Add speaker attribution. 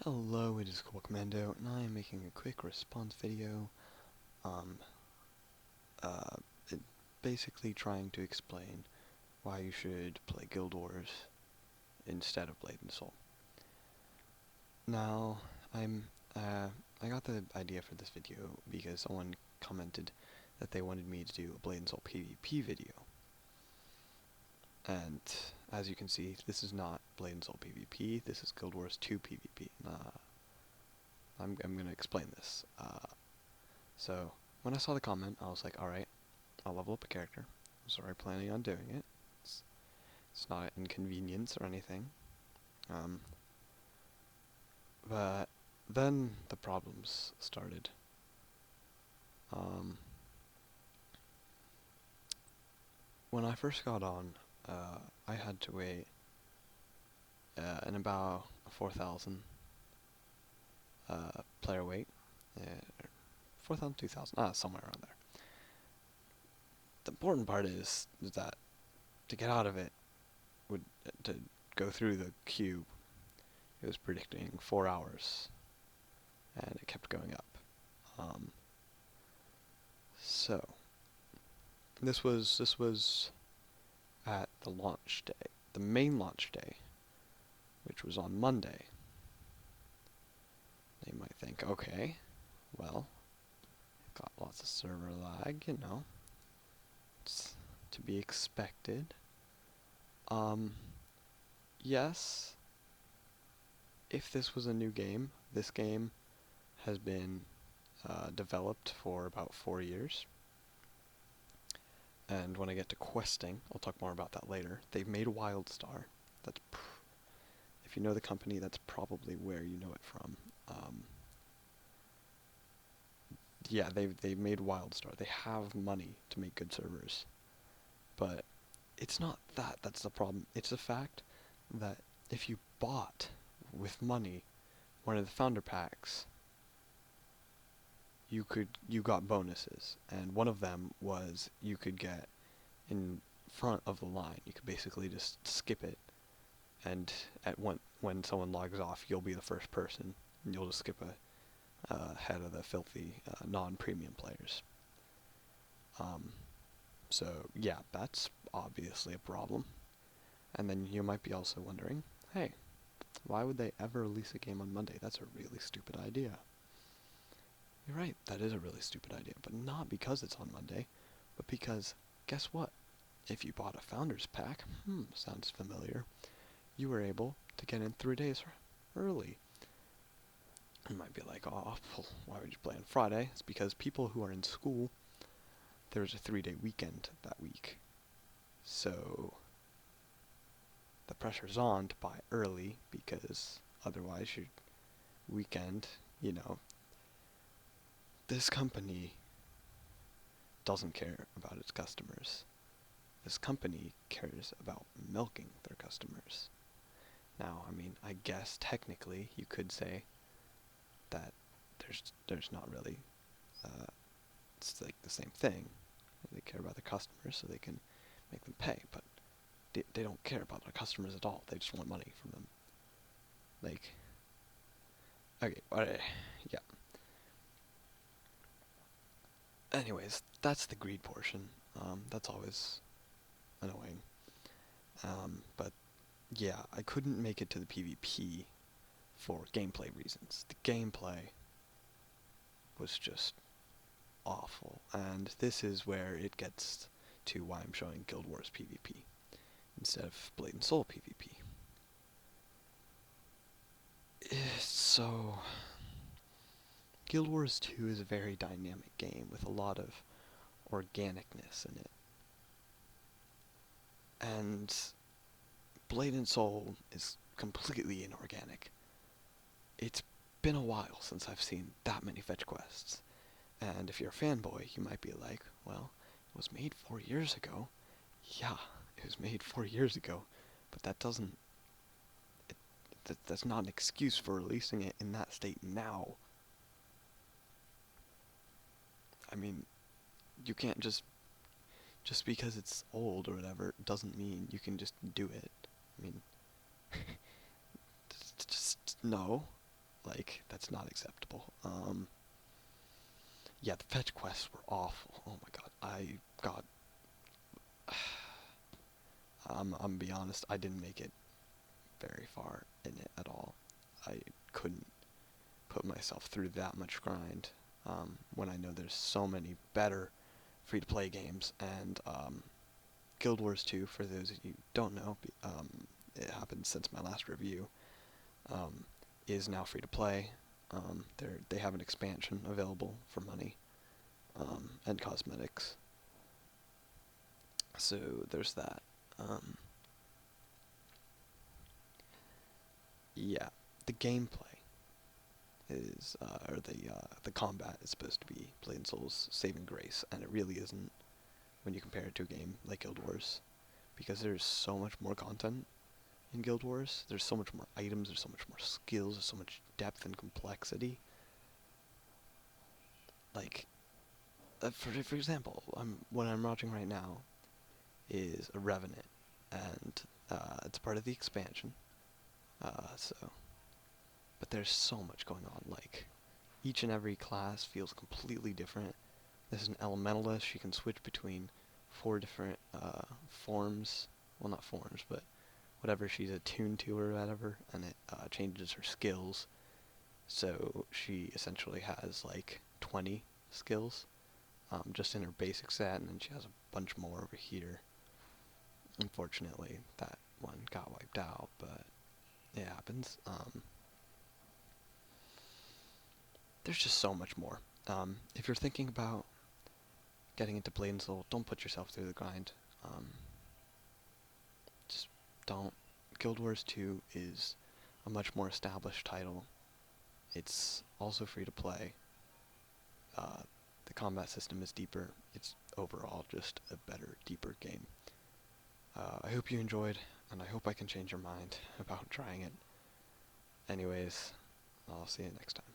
Speaker 1: Hello, it is Cool Commando, and I am making a quick response video, um, uh, it, basically trying to explain why you should play Guild Wars instead of Blade and Soul. Now, I got the idea for this video because someone commented that they wanted me to do a Blade and Soul PvP video. And, as you can see, this is not Blade and Soul PvP, this is Guild Wars 2 PvP. I'm gonna explain this. So, when I saw the comment, I was like, alright, I'll level up a character. I was already planning on doing it. It's not an inconvenience or anything. But then the problems started. When I first got on, I had to wait in about 4,000 player weight. 4,000, 2,000, somewhere around there. The important part is that to get out of it, to go through the cube, it was predicting 4 hours, and it kept going up. So this was at the launch day, the main launch day, which was on Monday. They might think, okay, well, got lots of server lag, you know, it's to be expected. Yes, if this was a new game, this game has been developed for about 4 years. And when I get to questing, I'll talk more about that later. They've made WildStar. That's if you know the company, that's probably where you know it from. Yeah, they've made WildStar. They have money to make good servers, but it's not that that's the problem. It's the fact that if you bought with money one of the founder packs, you got bonuses, and one of them was you could get in front of the line. You could basically just skip it, and when someone logs off, you'll be the first person, and you'll just skip ahead of the filthy non-premium players. So yeah, that's obviously a problem. And then you might be also wondering, hey, why would they ever release a game on Monday? That's a really stupid idea. You're right, that is a really stupid idea, but not because it's on Monday, but because, guess what? If you bought a Founders Pack, sounds familiar, you were able to get in 3 days early. You might be like, oh, well, why would you play on Friday? It's because people who are in school, there's a 3-day weekend that week. So the pressure's on to buy early, because otherwise your weekend, this company doesn't care about its customers. This company cares about milking their customers. Now, I mean, I guess technically you could say that there's not really, it's like the same thing. They care about their customers so they can make them pay, but they don't care about their customers at all. They just want money from them. Like, okay, yeah. Anyways, that's the greed portion. That's always annoying. But yeah, I couldn't make it to the PvP for gameplay reasons. The gameplay was just awful, and this is where it gets to why I'm showing Guild Wars PvP instead of Blade and Soul PvP. So, Guild Wars 2 is a very dynamic game with a lot of organicness in it. And Blade and Soul is completely inorganic. It's been a while since I've seen that many fetch quests. And if you're a fanboy, you might be like, well, it was made 4 years ago. Yeah, it was made 4 years ago, but that doesn't... that's not an excuse for releasing it in that state now. I mean, you can't just because it's old or whatever, doesn't mean you can just do it. I mean, just no. Like, that's not acceptable. Yeah, the fetch quests were awful. Oh my god, I got. I'm gonna be honest, I didn't make it very far in it at all. I couldn't put myself through that much grind when I know there's so many better free-to-play games. And Guild Wars 2, for those of you who don't know, it happened since my last review, um, is now free-to-play. They have an expansion available for money and cosmetics. So there's that. Yeah, the gameplay is, or the combat is supposed to be Blade and Soul's saving grace, and it really isn't when you compare it to a game like Guild Wars, because there's so much more content in Guild Wars. There's so much more items. There's so much more skills. There's so much depth and complexity. Like, for example, what I'm watching right now is a Revenant, and it's part of the expansion. So, but there's so much going on. Like, each and every class feels completely different. There's an elementalist. She can switch between 4 different forms. Well, not forms, but whatever she's attuned to or whatever, and it changes her skills. So she essentially has like 20 skills just in her basic set, and then she has a bunch more over here. Unfortunately, that one got wiped out, but it happens. There's just so much more. If you're thinking about getting into Blade and Soul, don't put yourself through the grind. Just don't. Guild Wars 2 is a much more established title. It's also free to play. The combat system is deeper. It's overall just a better, deeper game. I hope you enjoyed, and I hope I can change your mind about trying it. Anyways, I'll see you next time.